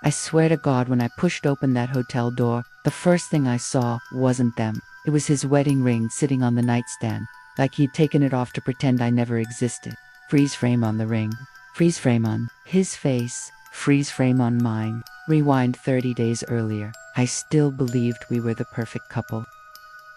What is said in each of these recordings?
I swear to God, when I pushed open that hotel door, the first thing I saw wasn't them. It was his wedding ring sitting on the nightstand, like he'd taken it off to pretend I never existed. Freeze frame on the ring. Freeze frame on his face. Freeze frame on mine. Rewind 30 days earlier. I still believed we were the perfect couple.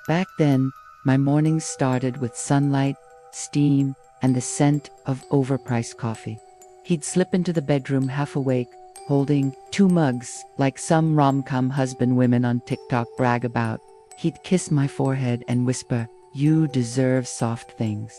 Back then, my mornings started with sunlight, steam, and the scent of overpriced coffee. He'd slip into the bedroom half awake, holding 2 mugs, like some rom-com husband women on TikTok brag about. He'd kiss my forehead and whisper, "You deserve soft things."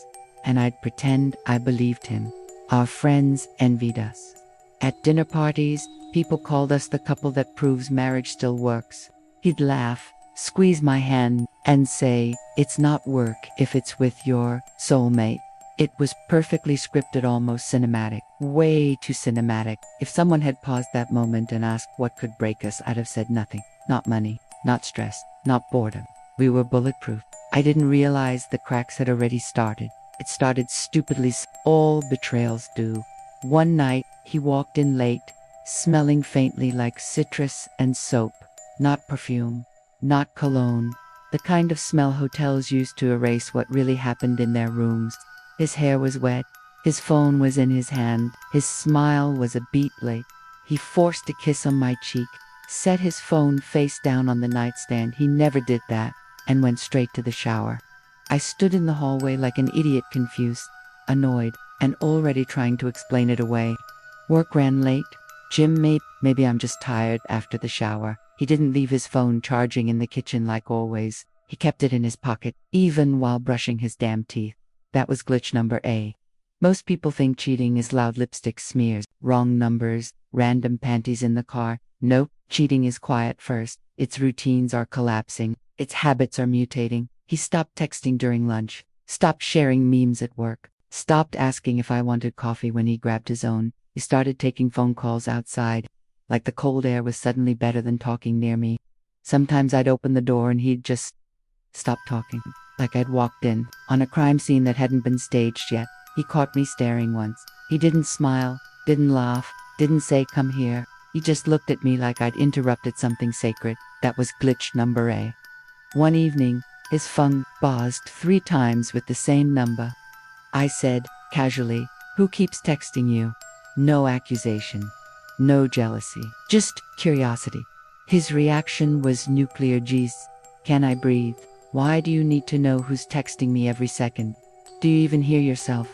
And I'd pretend I believed him. Our friends envied us. At dinner parties, people called us the couple that proves marriage still works. He'd laugh, squeeze my hand, and say, "It's not work if it's with your soulmate." It was perfectly scripted, almost cinematic. Way too cinematic. If someone had paused that moment and asked what could break us, I'd have said nothing. Not money, not stress, not boredom. We were bulletproof. I didn't realize the cracks had already started. It started stupidly, all betrayals do. One night, he walked in late, smelling faintly like citrus and soap. Not perfume, not cologne. The kind of smell hotels use to erase what really happened in their rooms. His hair was wet. His phone was in his hand. His smile was a beat late. He forced a kiss on my cheek, set his phone face down on the nightstand. He never did that, and went straight to the shower. I stood in the hallway like an idiot, confused, annoyed, and already trying to explain it away. Work ran late. Gym maybe I'm just tired after the shower. He didn't leave his phone charging in the kitchen like always. He kept it in his pocket, even while brushing his damn teeth. That was glitch number A. Most people think cheating is loud lipstick smears, wrong numbers, random panties in the car. Nope, cheating is quiet first. Its routines are collapsing. Its habits are mutating. He stopped texting during lunch, stopped sharing memes at work, stopped asking if I wanted coffee when he grabbed his own. He started taking phone calls outside, like the cold air was suddenly better than talking near me. Sometimes I'd open the door and he'd just stop talking, like I'd walked in on a crime scene that hadn't been staged yet. He caught me staring once. He didn't smile, didn't laugh, didn't say, "Come here." He just looked at me like I'd interrupted something sacred. That was glitch number A. One evening, his phone buzzed 3 times with the same number. I said, casually, "Who keeps texting you?" No accusation, no jealousy, just curiosity. His reaction was nuclear. "Geez, can I breathe? Why do you need to know who's texting me every second? Do you even hear yourself?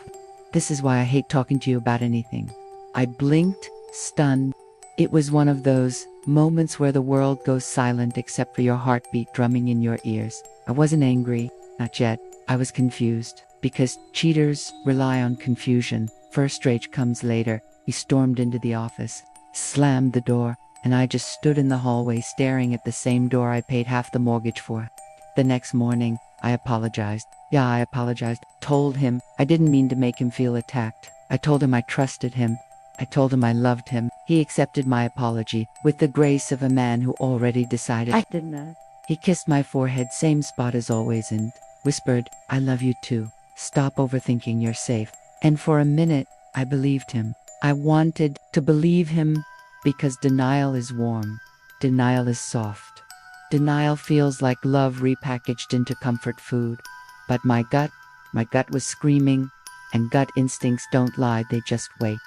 This is why I hate talking to you about anything." I blinked, stunned. It was one of those moments where the world goes silent except for your heartbeat drumming in your ears. I wasn't angry, not yet. I was confused, because cheaters rely on confusion. First rage comes later. He stormed into the office, slammed the door, and I just stood in the hallway staring at the same door I paid half the mortgage for. The next morning, I apologized. Yeah, I apologized. Told him I didn't mean to make him feel attacked. I told him I trusted him. I told him I loved him. He accepted my apology with the grace of a man who already decided. I didn't. He kissed my forehead, same spot as always, and whispered, "I love you too. Stop overthinking, you're safe." And for a minute, I believed him. I wanted to believe him because denial is warm. Denial is soft. Denial feels like love repackaged into comfort food. But my gut was screaming, and gut instincts don't lie, they just wait.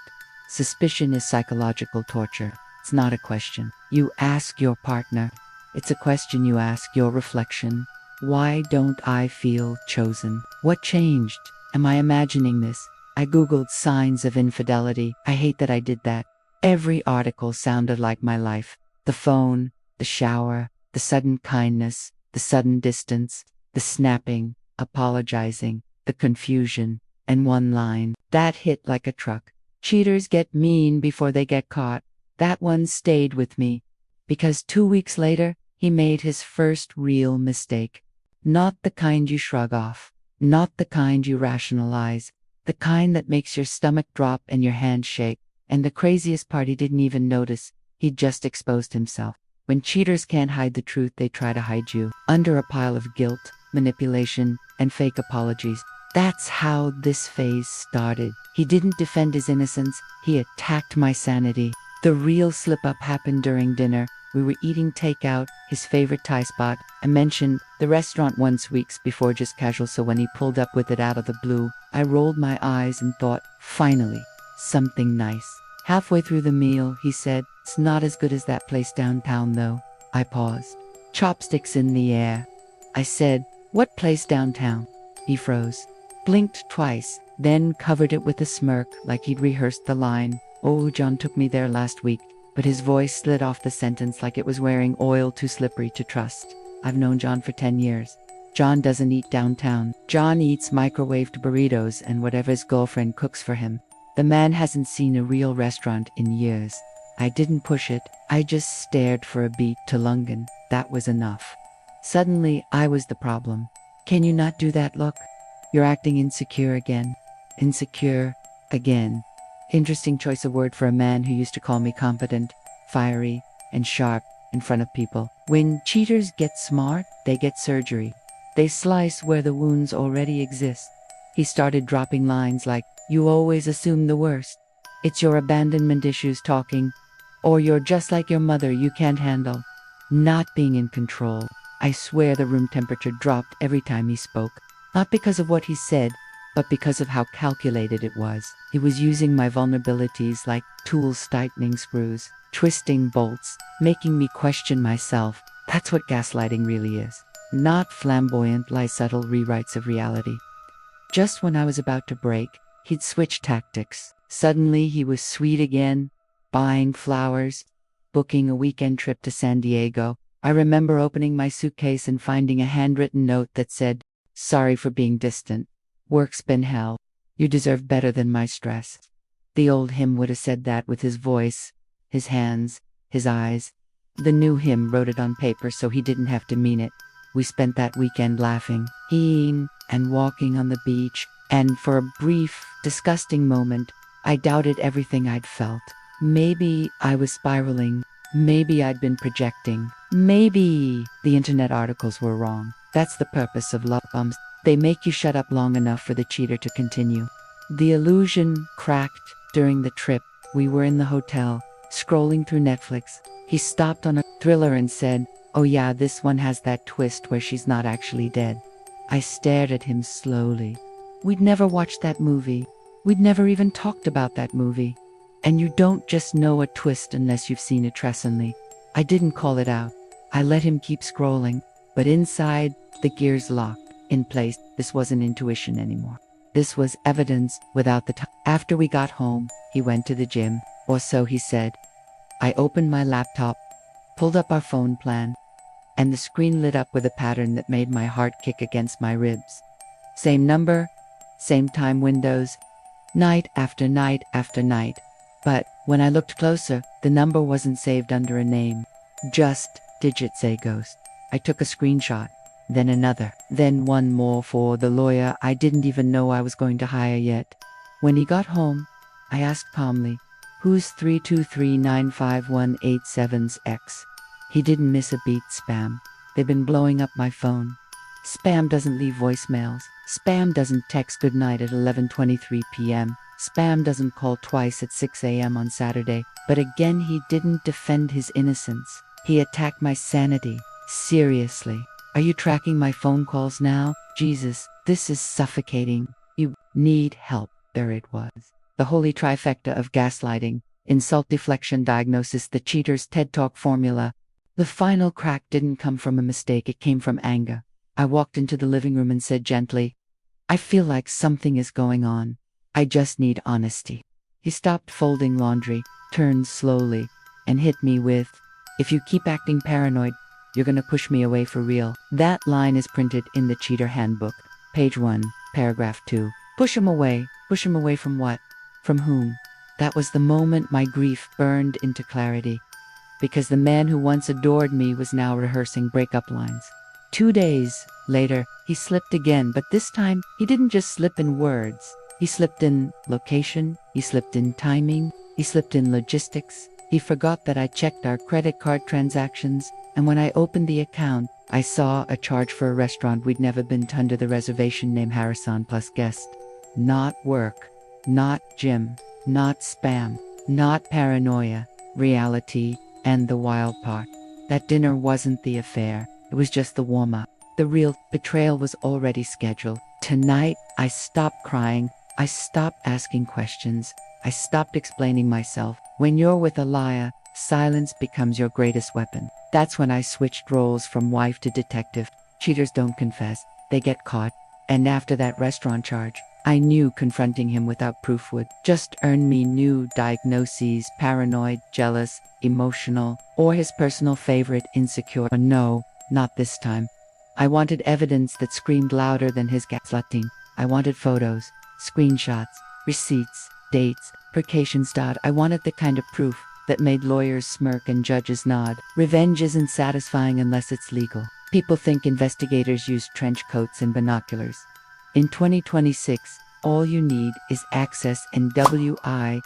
Suspicion is psychological torture. It's not a question you ask your partner. It's a question you ask your reflection. Why don't I feel chosen? What changed? Am I imagining this? I Googled signs of infidelity. I hate that I did that. Every article sounded like my life. The phone, the shower, the sudden kindness, the sudden distance, the snapping, apologizing, the confusion, and one line that hit like a truck. Cheaters get mean before they get caught. That one stayed with me, because 2 weeks later, he made his first real mistake. Not the kind you shrug off, not the kind you rationalize, the kind that makes your stomach drop and your hand shake. And the craziest part, he didn't even notice. He'd just exposed himself. When cheaters can't hide the truth, they try to hide you under a pile of guilt, manipulation, and fake apologies. That's how this phase started. He didn't defend his innocence, he attacked my sanity. The real slip-up happened during dinner. We were eating takeout, his favorite Thai spot. I mentioned the restaurant once weeks before, just casual, so when he pulled up with it out of the blue, I rolled my eyes and thought, finally, something nice. Halfway through the meal, he said, "It's not as good as that place downtown, though." I paused, chopsticks in the air. I said, "What place downtown?" He froze, blinked twice, then covered it with a smirk like he'd rehearsed the line. "Oh, John took me there last week." But his voice slid off the sentence like it was wearing oil too slippery to trust. I've known John for 10 years. John doesn't eat downtown. John eats microwaved burritos and whatever his girlfriend cooks for him. The man hasn't seen a real restaurant in years. I didn't push it. I just stared for a beat to Lungan. That was enough. Suddenly, I was the problem. "Can you not do that look? You're acting insecure again." Insecure again. Interesting choice of word for a man who used to call me competent, fiery, and sharp in front of people. When cheaters get smart, they get surgery. They slice where the wounds already exist. He started dropping lines like, "You always assume the worst. It's your abandonment issues talking. Or you're just like your mother, you can't handle not being in control." I swear the room temperature dropped every time he spoke. Not because of what he said, but because of how calculated it was. He was using my vulnerabilities like tools, tightening screws, twisting bolts, making me question myself. That's what gaslighting really is. Not flamboyant, subtle rewrites of reality. Just when I was about to break, he'd switch tactics. Suddenly he was sweet again, buying flowers, booking a weekend trip to San Diego. I remember opening my suitcase and finding a handwritten note that said, "Sorry for being distant. Work's been hell. You deserve better than my stress." The old him would have said that with his voice, his hands, his eyes. The new him wrote it on paper so he didn't have to mean it. We spent that weekend laughing, eating, and walking on the beach, and for a brief, disgusting moment, I doubted everything I'd felt. Maybe I was spiraling. Maybe I'd been projecting. Maybe the internet articles were wrong. That's the purpose of love bombs. They make you shut up long enough for the cheater to continue. The illusion cracked during the trip. We were in the hotel, scrolling through Netflix. He stopped on a thriller and said, "Oh yeah, this one has that twist where she's not actually dead." I stared at him slowly. We'd never watched that movie. We'd never even talked about that movie. And you don't just know a twist unless you've seen it recently. I didn't call it out. I let him keep scrolling, but inside, the gears locked in place. This wasn't intuition anymore. This was evidence without the time. After we got home, he went to the gym, or so he said. I opened my laptop, pulled up our phone plan, and the screen lit up with a pattern that made my heart kick against my ribs. Same number, same time windows, night after night after night. But when I looked closer, the number wasn't saved under a name. Just digits say ghost. I took a screenshot, then another, then one more for the lawyer I didn't even know I was going to hire yet. When he got home, I asked calmly, "Who's 323951877's ex?" He didn't miss a beat. Spam. They've been blowing up my phone. Spam doesn't leave voicemails. Spam doesn't text goodnight at 11:23 p.m. Spam doesn't call twice at 6 a.m. on Saturday. But again, he didn't defend his innocence. He attacked my sanity. Seriously. Are you tracking my phone calls now? Jesus, this is suffocating. You need help. There it was. The holy trifecta of gaslighting, insult deflection diagnosis, the cheater's TED Talk formula. The final crack didn't come from a mistake, it came from anger. I walked into the living room and said gently, "I feel like something is going on. I just need honesty." He stopped folding laundry, turned slowly, and hit me with, "If you keep acting paranoid, you're gonna push me away for real." That line is printed in the Cheater Handbook, page 1, paragraph 2. Push him away. Push him away from what? From whom? That was the moment my grief burned into clarity. Because the man who once adored me was now rehearsing breakup lines. 2 days later, he slipped again, but this time, he didn't just slip in words. He slipped in location, he slipped in timing, he slipped in logistics. He forgot that I checked our credit card transactions, and when I opened the account, I saw a charge for a restaurant we'd never been to under the reservation name Harrison plus guest. Not work, not gym, not spam, not paranoia. reality, and the wild part. That dinner wasn't the affair, it was just the warm-up. The real betrayal was already scheduled. Tonight, I stopped crying, I stopped asking questions, I stopped explaining myself. When you're with a liar, silence becomes your greatest weapon. That's when I switched roles from wife to detective. Cheaters don't confess, they get caught. And after that restaurant charge, I knew confronting him without proof would just earn me new diagnoses: paranoid, jealous, emotional, or his personal favorite, insecure. But no, not this time. I wanted evidence that screamed louder than his gaslighting. I wanted photos, screenshots, receipts, dates, vacations. I wanted the kind of proof that made lawyers smirk and judges nod. Revenge isn't satisfying unless it's legal. People think investigators use trench coats and binoculars. In 2026, all you need is access and WI-fee.I.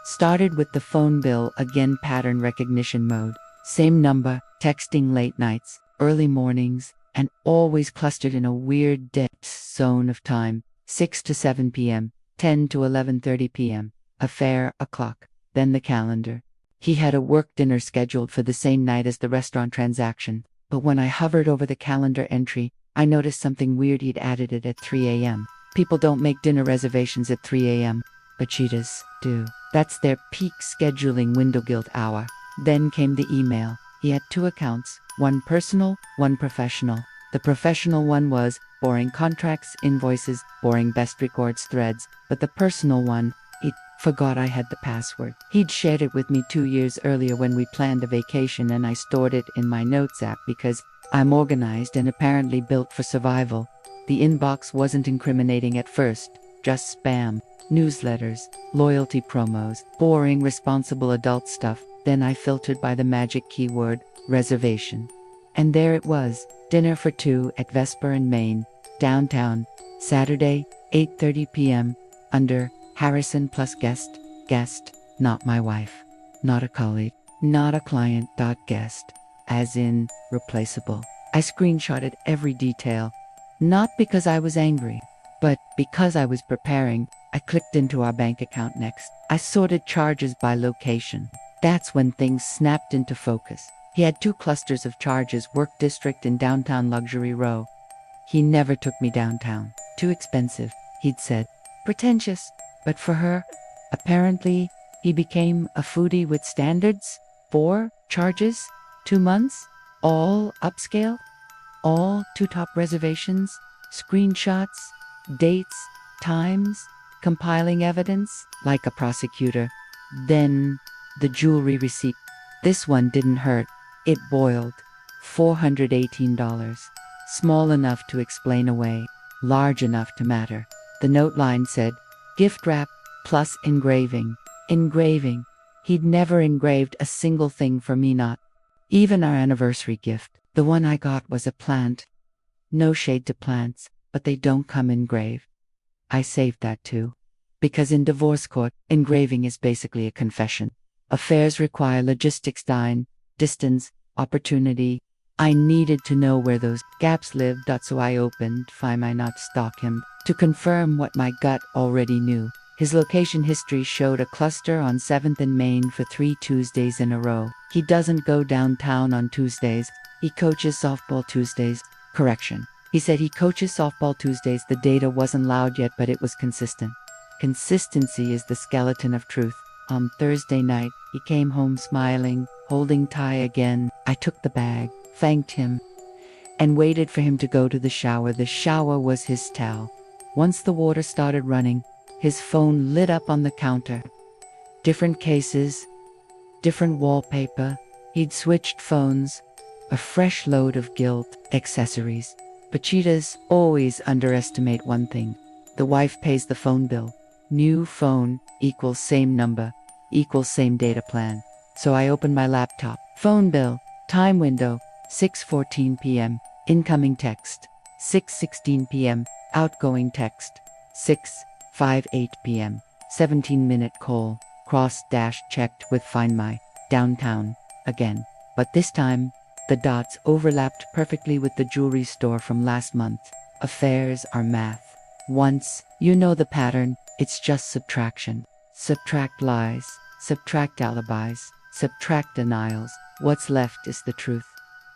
Started with the phone bill, again pattern recognition mode. Same number, texting late nights, early mornings, and always clustered in a weird dead zone of time. 6 to 7 p.m., 10 to 11:30 p.m. Affair, o'clock. Then the calendar. He had a work dinner scheduled for the same night as the restaurant transaction, but when I hovered over the calendar entry, I noticed something weird. He'd added it at 3 a.m. People don't make dinner reservations at 3 a.m., but cheetahs do. That's their peak scheduling window, guilt hour. Then came the email. He had two accounts, one personal, one professional. The professional one was boring contracts, invoices, boring best records threads, but the personal one, he forgot I had the password. He'd shared it with me 2 years earlier when we planned a vacation, and I stored it in my notes app because I'm organized and apparently built for survival. The inbox wasn't incriminating at first, just spam, newsletters, loyalty promos, boring responsible adult stuff. Then I filtered by the magic keyword, reservation. And there it was, dinner for two at Vesper and Main, downtown, Saturday, 8:30 p.m., under Harrison plus guest, not my wife, not a colleague, not a client. Guest, as in replaceable. I screenshotted every detail, not because I was angry, but because I was preparing. I clicked into our bank account next. I sorted charges by location. That's when things snapped into focus. He had two clusters of charges: work district and downtown luxury row. He never took me downtown. Too expensive, he'd said. Pretentious. But for her, apparently, he became a foodie with standards. 4 charges, 2 months, all upscale, all 2 top reservations, screenshots, dates, times, compiling evidence like a prosecutor. Then the jewelry receipt. This one didn't hurt. It boiled. $418. Small enough to explain away, large enough to matter. The note line said, gift wrap plus engraving. Engraving. He'd never engraved a single thing for me, not even our anniversary gift. The one I got was a plant. No shade to plants, but they don't come engraved. I saved that too. Because in divorce court, engraving is basically a confession. Affairs require logistics, distance, opportunity. I needed to know where those gaps lived, so I opened Find My Not Stalk Him to confirm what my gut already knew. His location history showed a cluster on 7th and Main for 3 Tuesdays in a row. He doesn't go downtown on Tuesdays. He coaches softball Tuesdays. Correction. He said he coaches softball Tuesdays. The data wasn't loud yet, but it was consistent. Consistency is the skeleton of truth. On Thursday night, he came home smiling, holding tie again. I took the bag, thanked him, and waited for him to go to the shower. The shower was his towel. Once the water started running, his phone lit up on the counter. Different cases, different wallpaper. He'd switched phones. A fresh load of guilt, accessories. But cheetahs always underestimate one thing. The wife pays the phone bill. New phone equals same number, equals same data plan. So I opened my laptop. Phone bill, time window, 6:14 p.m. Incoming text, 6:16 p.m. Outgoing text, 6:58 p.m. 17-minute call, cross-checked with Find My, downtown, again. But this time, the dots overlapped perfectly with the jewelry store from last month. Affairs are math. Once you know the pattern, it's just subtraction. Subtract lies, Subtract alibis, subtract denials. What's left is the truth.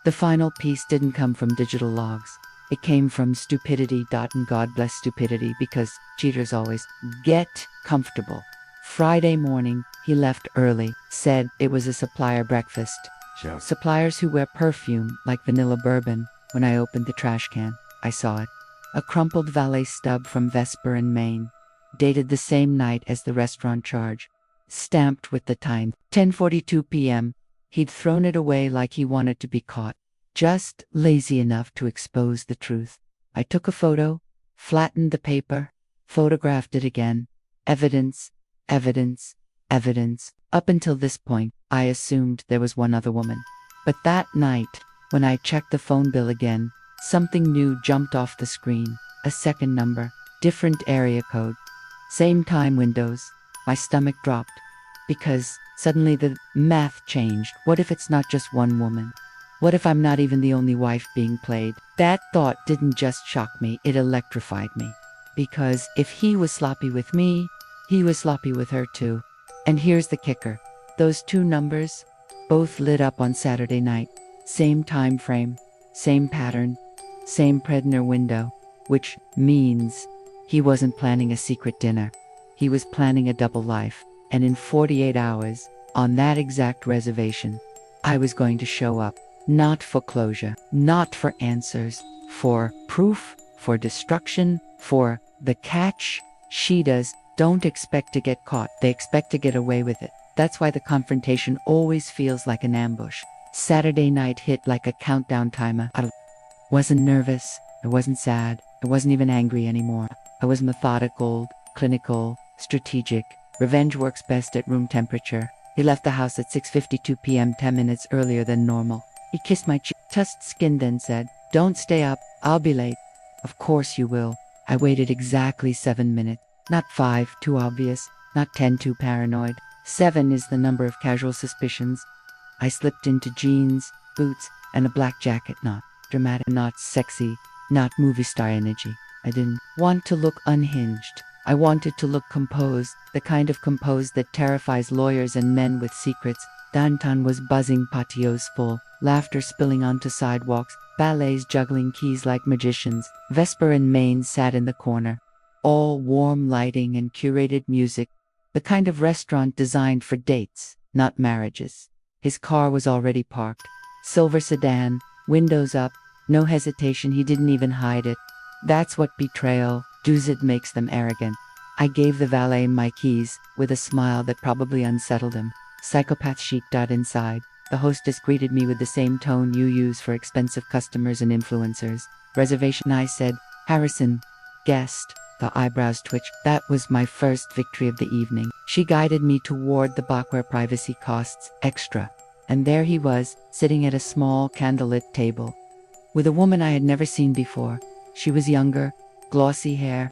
The final piece didn't come from digital logs. It came from stupidity. And God bless stupidity, because cheaters always get comfortable. Friday morning, he left early, said it was a supplier breakfast. Sure. Suppliers who wear perfume, like vanilla bourbon. When I opened the trash can, I saw it. A crumpled valet stub from Vesper in Maine, dated the same night as the restaurant charge, stamped with the time, 10:42 p.m. He'd thrown it away like he wanted to be caught, just lazy enough to expose the truth. I took a photo, flattened the paper, photographed it again. Evidence, evidence, evidence. Up until this point, I assumed there was one other woman. But that night, when I checked the phone bill again, something new jumped off the screen. A second number, different area code, same time windows. My stomach dropped, because suddenly the math changed. What if it's not just one woman? What if I'm not even the only wife being played? That thought didn't just shock me, it electrified me. Because if he was sloppy with me, he was sloppy with her too. And here's the kicker. Those two numbers, both lit up on Saturday night. Same time frame, same pattern, same Predner window. Which means he wasn't planning a secret dinner. He was planning a double life. And in 48 hours, on that exact reservation, I was going to show up. Not for closure, not for answers, for proof, for destruction, for the catch. Cheaters don't expect to get caught, they expect to get away with it. That's why the confrontation always feels like an ambush. Saturday night hit like a countdown timer. I wasn't nervous, I wasn't sad, I wasn't even angry anymore. I was methodical, clinical, strategic. Revenge works best at room temperature. He left the house at 6:52 p.m., 10 minutes earlier than normal. He kissed my cheek, touched skin, then said, "Don't stay up, I'll be late." Of course you will. I waited exactly 7 minutes. Not 5, too obvious. Not 10, too paranoid. 7 is the number of casual suspicions. I slipped into jeans, boots, and a black jacket. Not dramatic, not sexy, not movie star energy. I didn't want to look unhinged. I wanted to look composed, the kind of composed that terrifies lawyers and men with secrets. Downtown was buzzing, patios full, laughter spilling onto sidewalks, ballets juggling keys like magicians. Vesper and Maine sat in the corner. All warm lighting and curated music, the kind of restaurant designed for dates, not marriages. His car was already parked. Silver sedan, windows up, no hesitation, he didn't even hide it. That's what betrayal does, it makes them arrogant. I gave the valet my keys, with a smile that probably unsettled him. Psychopath chic. Inside, the hostess greeted me with the same tone you use for expensive customers and influencers. Reservation, I said. Harrison. Guest. The eyebrows twitched. That was my first victory of the evening. She guided me toward the block where privacy costs extra. And there he was, sitting at a small candlelit table, with a woman I had never seen before. She was younger, glossy hair,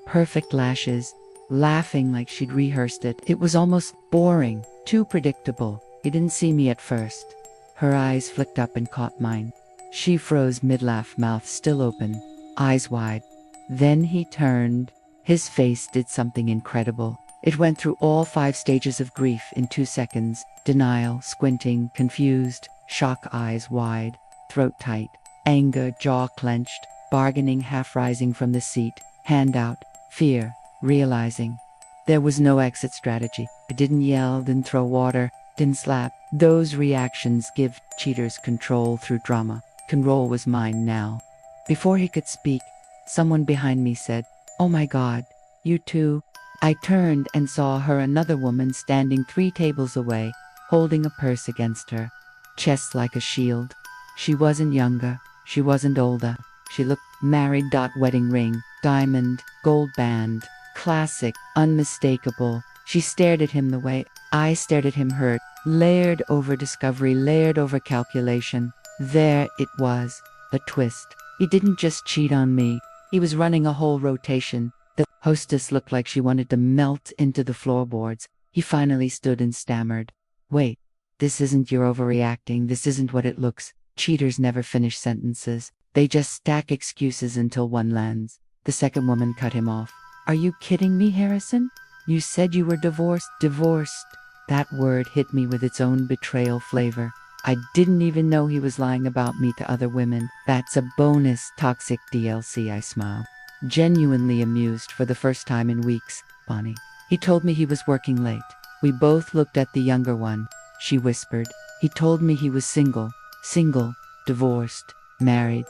perfect lashes, laughing like she'd rehearsed it. It was almost boring, too predictable. He didn't see me at first. Her eyes flicked up and caught mine. She froze mid-laugh, mouth still open, eyes wide. Then he turned. His face did something incredible. It went through all 5 stages of grief in 2 seconds. Denial, squinting, confused, shock, eyes wide, throat tight, anger, jaw clenched, bargaining, half rising from the seat, hand out, fear, realizing. There was no exit strategy. I didn't yell, didn't throw water, didn't slap. Those reactions give cheaters control through drama. Control was mine now. Before he could speak, someone behind me said, "Oh my God, you too?" I turned and saw her, another woman standing 3 tables away, holding a purse against her chest like a shield. She wasn't younger, she wasn't older. She looked married. Wedding ring, diamond, gold band, classic, unmistakable. She stared at him the way I stared at him, hurt, layered over discovery, layered over calculation. There it was, the twist. He didn't just cheat on me, he was running a whole rotation. The hostess looked like she wanted to melt into the floorboards. He finally stood and stammered, "Wait, this isn't, you're overreacting, this isn't what it looks." Cheaters never finish sentences. They just stack excuses until one lands. The second woman cut him off. "Are you kidding me, Harrison? You said you were divorced." "Divorced, That word hit me with its own betrayal flavor. I didn't even know he was lying about me to other women. That's a bonus toxic DLC, I smiled. Genuinely amused for the first time in weeks, Bonnie. He told me he was working late. We both looked at the younger one. She whispered. He told me he was single, divorced, married,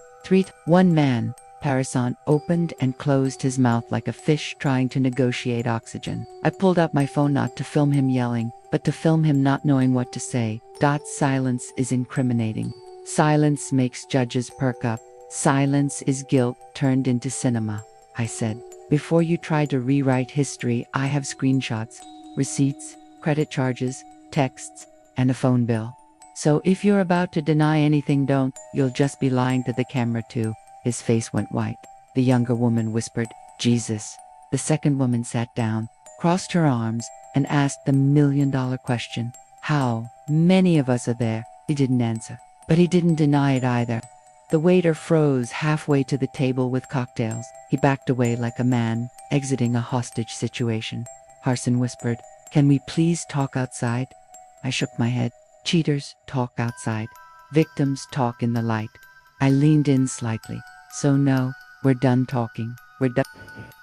one man. Parasan opened and closed his mouth like a fish trying to negotiate oxygen. I pulled out my phone not to film him yelling, but to film him not knowing what to say. Silence is incriminating. Silence makes judges perk up. Silence is guilt turned into cinema, I said. Before you try to rewrite history, I have screenshots, receipts, credit charges, texts, and a phone bill. So if you're about to deny anything, don't. You'll just be lying to the camera too. His face went white. The younger woman whispered, Jesus. The second woman sat down, crossed her arms, and asked the million-dollar question. How many of us are there? He didn't answer, but he didn't deny it either. The waiter froze halfway to the table with cocktails. He backed away like a man exiting a hostage situation. Harson whispered, Can we please talk outside? I shook my head. Cheaters talk outside. Victims talk in the light. I leaned in slightly. So no, we're done talking. We're done.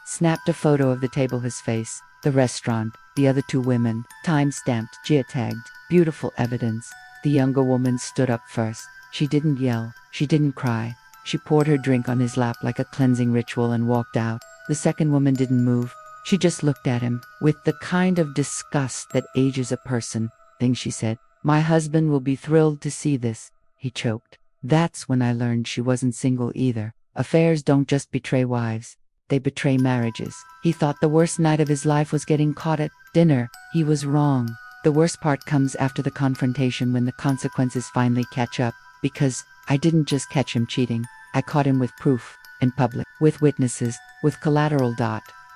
Snapped a photo of the table, his face, the restaurant, the other two women, time-stamped, geotagged, beautiful evidence. The younger woman stood up first. She didn't yell. She didn't cry. She poured her drink on his lap like a cleansing ritual and walked out. The second woman didn't move. She just looked at him with the kind of disgust that ages a person. Thing she said, My husband will be thrilled to see this. He choked. That's when I learned she wasn't single either. Affairs don't just betray wives. They betray marriages. He thought the worst night of his life was getting caught at dinner. He was wrong. The worst part comes after the confrontation, when the consequences finally catch up. Because I didn't just catch him cheating. I caught him with proof, in public, with witnesses, with collateral.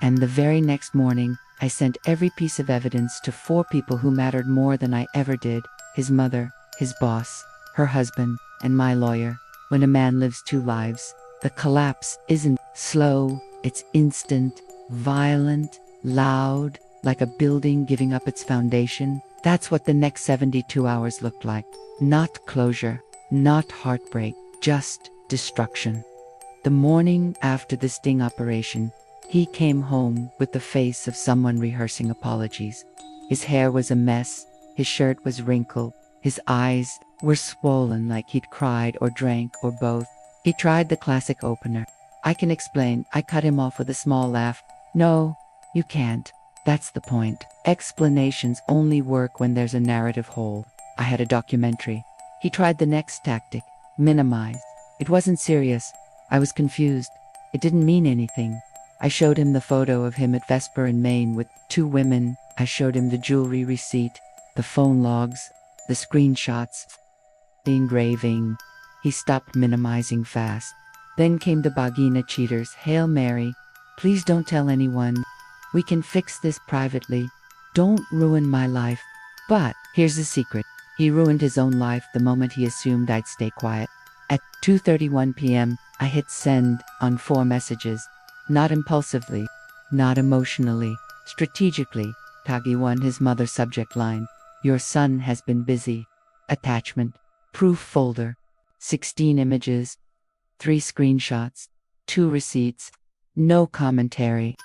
And the very next morning, I sent every piece of evidence to 4 people who mattered more than I ever did. His mother, his boss, her husband, and my lawyer. When a man lives 2 lives, the collapse isn't slow, it's instant, violent, loud, like a building giving up its foundation. That's what the next 72 hours looked like. Not closure, not heartbreak, just destruction. The morning after the sting operation, he came home with the face of someone rehearsing apologies. His hair was a mess, his shirt was wrinkled, his eyes were swollen like he'd cried or drank or both. He tried the classic opener. I can explain. I cut him off with a small laugh. No, you can't. That's the point. Explanations only work when there's a narrative hole. I had a documentary. He tried the next tactic. Minimize. It wasn't serious. I was confused. It didn't mean anything. I showed him the photo of him at Vesper in Maine with 2 women. I showed him the jewelry receipt, the phone logs, the screenshots, the engraving. He stopped minimizing fast. Then came the Bagina cheaters. Hail Mary. Please don't tell anyone. We can fix this privately. Don't ruin my life. But here's the secret. He ruined his own life the moment he assumed I'd stay quiet. At 2:31 p.m., I hit send on 4 messages. Not impulsively, not emotionally, strategically. Tagi 1, his mother, subject line. Your son has been busy. Attachment. Proof folder. 16 images. 3 screenshots. 2 receipts. No commentary.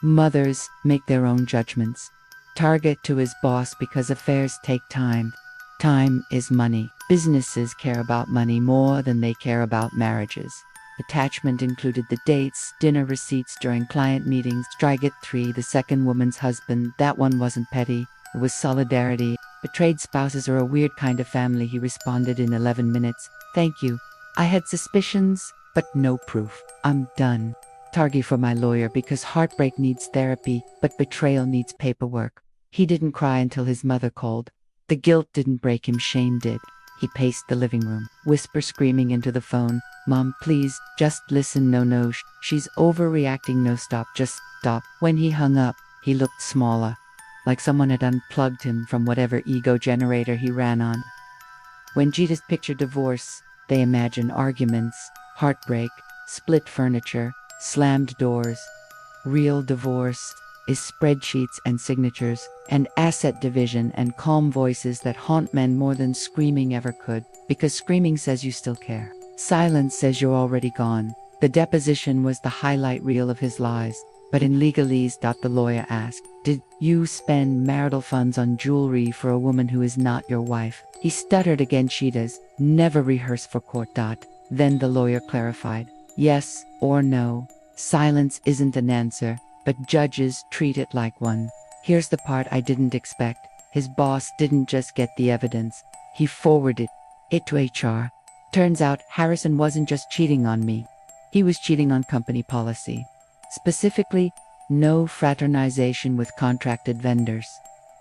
Mothers make their own judgments. Target to his boss because affairs take time. Time is money. Businesses care about money more than they care about marriages. Attachment included the dates, dinner receipts during client meetings. Target 3, the second woman's husband. That one wasn't petty. It was solidarity. Betrayed spouses are a weird kind of family, he responded in 11 minutes. Thank you. I had suspicions, but no proof. I'm done. Targi for my lawyer, because heartbreak needs therapy, but betrayal needs paperwork. He didn't cry until his mother called. The guilt didn't break him, shame did. He paced the living room, whisper screaming into the phone. Mom, please, just listen. No, she's overreacting. No, stop, just stop. When he hung up, he looked smaller, like someone had unplugged him from whatever ego generator he ran on. When cheaters picture divorce, they imagine arguments, heartbreak, split furniture, slammed doors. Real divorce is spreadsheets and signatures, and asset division and calm voices that haunt men more than screaming ever could, because screaming says you still care. Silence says you're already gone. The deposition was the highlight reel of his lies. But in legalese, the lawyer asked, "Did you spend marital funds on jewelry for a woman who is not your wife?" He stuttered again. She does never rehearse for court. Then the lawyer clarified, "Yes or no." Silence isn't an answer, but judges treat it like one. Here's the part I didn't expect. His boss didn't just get the evidence. He forwarded it to HR. Turns out Harrison wasn't just cheating on me. He was cheating on company policy. Specifically, no fraternization with contracted vendors.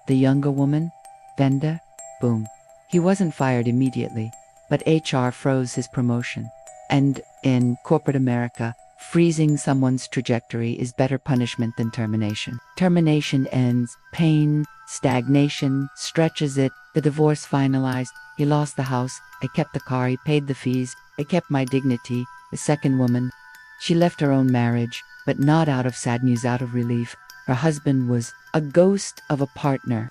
The younger woman? Vendor? Boom. He wasn't fired immediately, but HR froze his promotion. And in corporate America, freezing someone's trajectory is better punishment than termination. Termination ends pain, stagnation, stretches it. The divorce finalized. He lost the house. I kept the car. He paid the fees. I kept my dignity. The second woman, she left her own marriage, but not out of sad news, out of relief. Her husband was a ghost of a partner.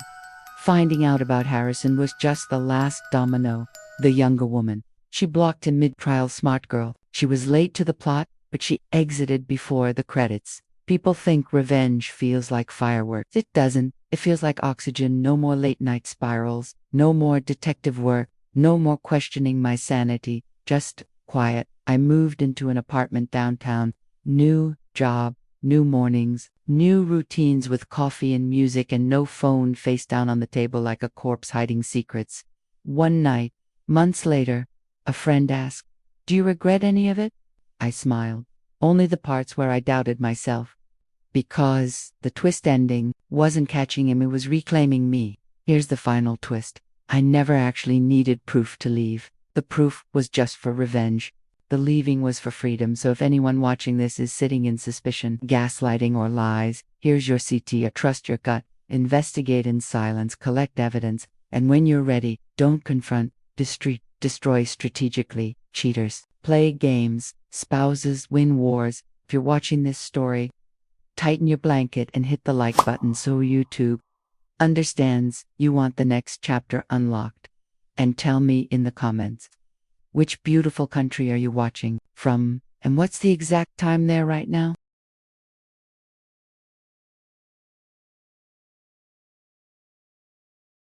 Finding out about Harrison was just the last domino. The younger woman, she blocked him mid-trial. Smart girl. She was late to the plot, but she exited before the credits. People think revenge feels like fireworks. It doesn't. It feels like oxygen. No more late-night spirals. No more detective work. No more questioning my sanity. Just quiet. I moved into an apartment downtown. New job, new mornings, new routines with coffee and music and no phone face down on the table like a corpse hiding secrets. One night, months later, a friend asked, "Do you regret any of it?" I smiled. Only the parts where I doubted myself. Because the twist ending wasn't catching him, it was reclaiming me. Here's the final twist. I never actually needed proof to leave. The proof was just for revenge. The leaving was for freedom. So if anyone watching this is sitting in suspicion, gaslighting, or lies, here's your CT. Trust your gut. Investigate in silence. Collect evidence. And when you're ready, don't confront. Destroy strategically. Cheaters play games. Spouses win wars. If you're watching this story, tighten your blanket and hit the like button so YouTube understands you want the next chapter unlocked. And tell me in the comments, which beautiful country are you watching from, and what's the exact time there right now?